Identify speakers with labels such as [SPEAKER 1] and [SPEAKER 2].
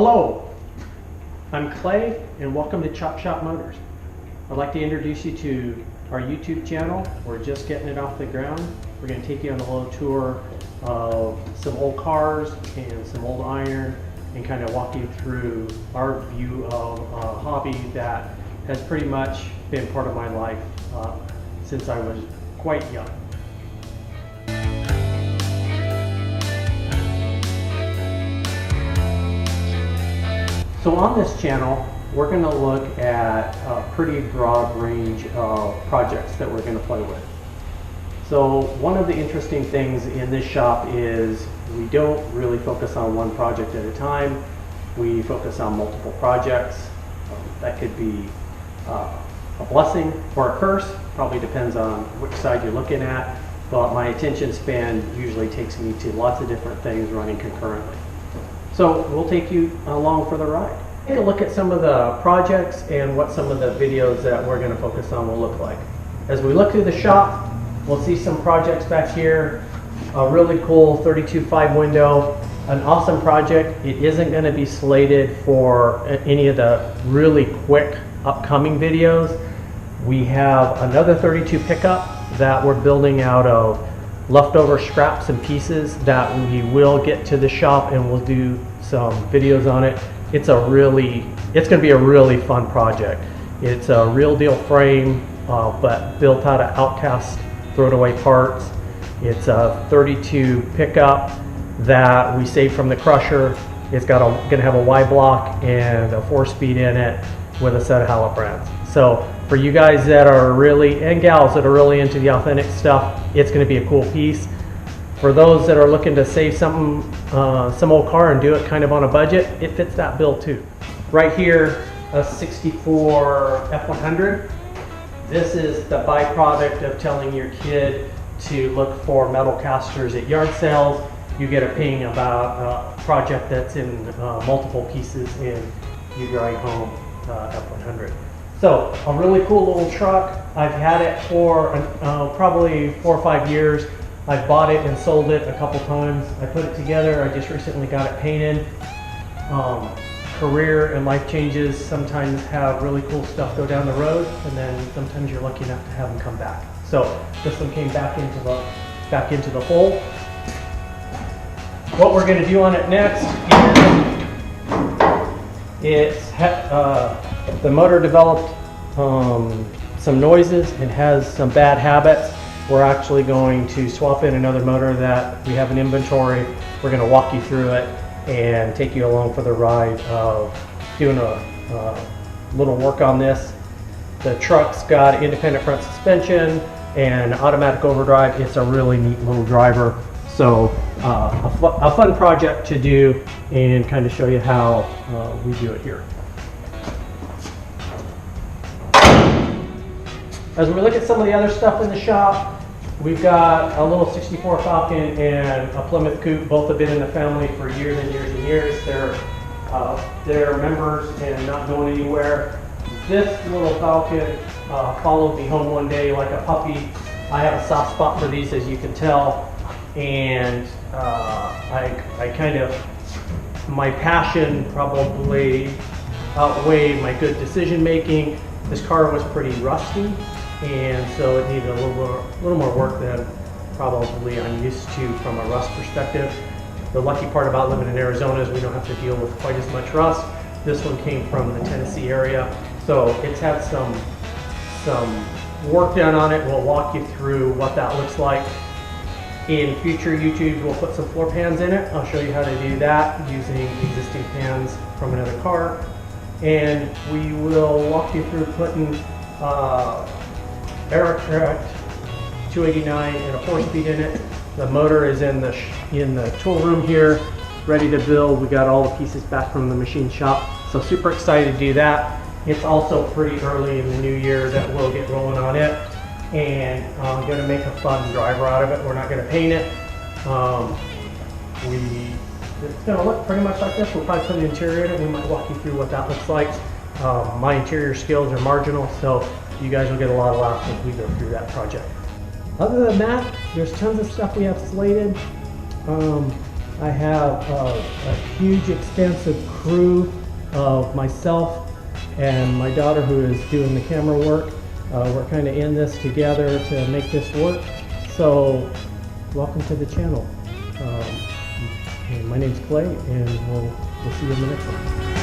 [SPEAKER 1] Hello, I'm Clay and welcome to Chop Shop Motors. I'd like to introduce you to our YouTube channel. We're just getting it off the ground. We're going to take you on a little tour of some old cars and some old iron and kind of walk you through our view of a hobby that has pretty much been part of my life since I was quite young. So on this channel, we're going to look at a pretty broad range of projects that we're going to play with. So one of the interesting things in this shop is we don't really focus on one project at a time. We focus on multiple projects. That could be a blessing or a curse, probably depends on which side you're looking at, but my attention span usually takes me to lots of different things running concurrently. So we'll take you along for the ride. Take a look at some of the projects and what some of the videos that we're going to focus on will look like. As we look through the shop, we'll see some projects back here. A really cool 32.5 window, an awesome project. It isn't going to be slated for any of the really quick upcoming videos. We have another 32 pickup that we're building out of leftover scraps and pieces that we will get to the shop and we'll do some videos on it. It's going to be a really fun project. It's a real deal frame, but built out of outcast thrown away parts. It's a 32 pickup that we saved from the crusher. It's going to have a Y block and a 4-speed in it with a set of Hallett brands. So for you guys that are really, and gals that are really into the authentic stuff, it's going to be a cool piece. For those that are looking to save some old car and do it kind of on a budget, it fits that bill too. Right here, a 64 F100. This is the byproduct of telling your kid to look for metal casters at yard sales. You get a ping about a project that's in multiple pieces and you drive home F100. So a really cool little truck. I've had it for probably 4 or 5 years. I've bought it and sold it a couple times. I put it together. I just recently got it painted. Career and life changes sometimes have really cool stuff go down the road, and then sometimes you're lucky enough to have them come back. So this one came back into the hole. What we're going to do on it next is the motor developed some noises and has some bad habits. We're actually going to swap in another motor that we have in inventory. We're going to walk you through it and take you along for the ride of doing a little work on this. The truck's got independent front suspension and automatic overdrive. It's a really neat little driver. So a fun project to do and kind of show you how we do it here. As we look at some of the other stuff in the shop, we've got a little 64 Falcon and a Plymouth Coupe. Both have been in the family for years and years and years. They're members and not going anywhere. This little Falcon followed me home one day like a puppy. I have a soft spot for these, as you can tell, and my passion probably outweighed my good decision making. This car was pretty rusty, and so it needed a little more work than probably I'm used to from a rust perspective. The lucky part about living in Arizona is we don't have to deal with quite as much rust. This one came from the Tennessee area, so it's had some work done on it. We'll walk you through what that looks like. In future YouTubes, we'll put some floor pans in it. I'll show you how to do that using existing pans from another car. And we will walk you through putting Aerotract 289 and a 4-speed in it. The motor is in the tool room here, ready to build. We got all the pieces back from the machine shop, so super excited to do that. It's also pretty early in the new year that we'll get rolling on it, and I'm going to make a fun driver out of it. We're not going to paint it. It's going to look pretty much like this. We'll probably put an interior in it. We might walk you through what that looks like. My interior skills are marginal, so you guys will get a lot of laughs as we go through that project. Other than that, there's tons of stuff we have slated. I have a huge extensive crew of myself and my daughter who is doing the camera work. We're kind of in this together to make this work. So welcome to the channel. And my name's Clay, and we'll see you in the next one.